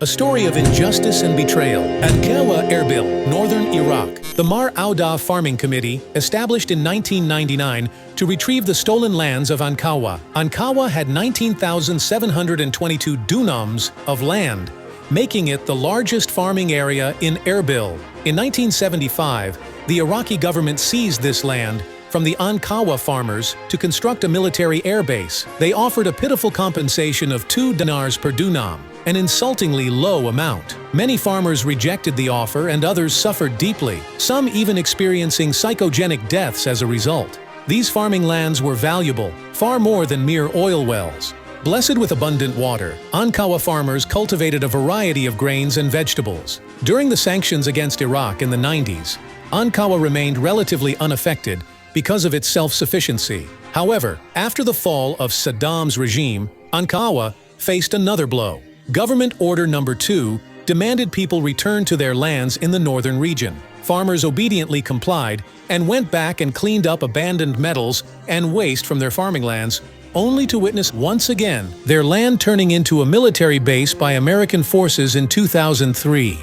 A story of injustice and betrayal. Ankawa, Erbil, northern Iraq. The Mar Auda Farming Committee, established in 1999 to retrieve the stolen lands of Ankawa. Ankawa had 19,722 dunams of land, making it the largest farming area in Erbil. In 1975, the Iraqi government seized this land from the Ankawa farmers to construct a military airbase. They offered a pitiful compensation of 2 dinars per dunam, an insultingly low amount. Many farmers rejected the offer and others suffered deeply, some even experiencing psychogenic deaths as a result. These farming lands were valuable, far more than mere oil wells. Blessed with abundant water, Ankawa farmers cultivated a variety of grains and vegetables. During the sanctions against Iraq in the 90s, Ankawa remained relatively unaffected because of its self-sufficiency. However, after the fall of Saddam's regime, Ankawa faced another blow. Government Order No. 2 demanded people return to their lands in the northern region. Farmers obediently complied and went back and cleaned up abandoned metals and waste from their farming lands, only to witness once again their land turning into a military base by American forces in 2003.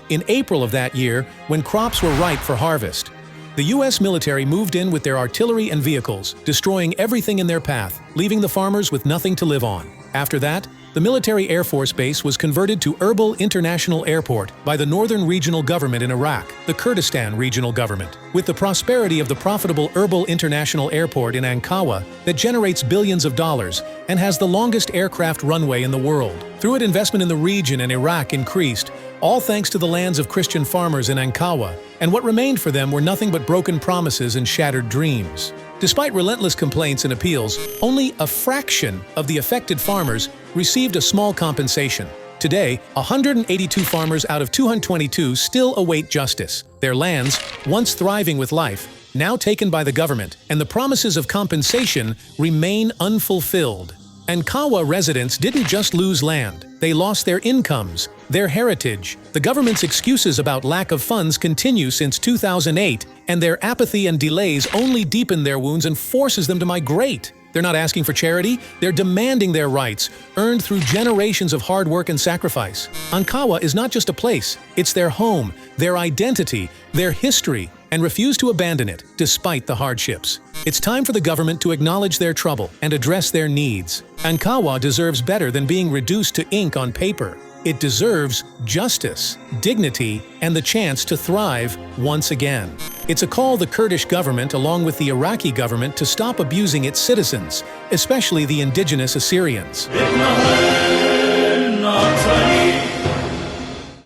In April of that year, when crops were ripe for harvest, the U.S. military moved in with their artillery and vehicles, destroying everything in their path, leaving the farmers with nothing to live on. After that, the military Air Force base was converted to Erbil International Airport by the Northern Regional Government in Iraq, the Kurdistan Regional Government. With the prosperity of the profitable Erbil International Airport in Ankawa that generates billions of dollars and has the longest aircraft runway in the world. Through it, investment in the region and Iraq increased, all thanks to the lands of Christian farmers in Ankawa, and what remained for them were nothing but broken promises and shattered dreams. Despite relentless complaints and appeals, only a fraction of the affected farmers received a small compensation. Today, 182 farmers out of 222 still await justice. Their lands, once thriving with life, now taken by the government, and the promises of compensation remain unfulfilled. Ankawa residents didn't just lose land, they lost their incomes, their heritage. The government's excuses about lack of funds continue since 2008, and their apathy and delays only deepen their wounds and forces them to migrate. They're not asking for charity, they're demanding their rights, earned through generations of hard work and sacrifice. Ankawa is not just a place, it's their home, their identity, their history, and refuse to abandon it, despite the hardships. It's time for the government to acknowledge their trouble and address their needs. Ankawa deserves better than being reduced to ink on paper. It deserves justice, dignity, and the chance to thrive once again. It's a call the Kurdish government, along with the Iraqi government, to stop abusing its citizens, especially the indigenous Assyrians.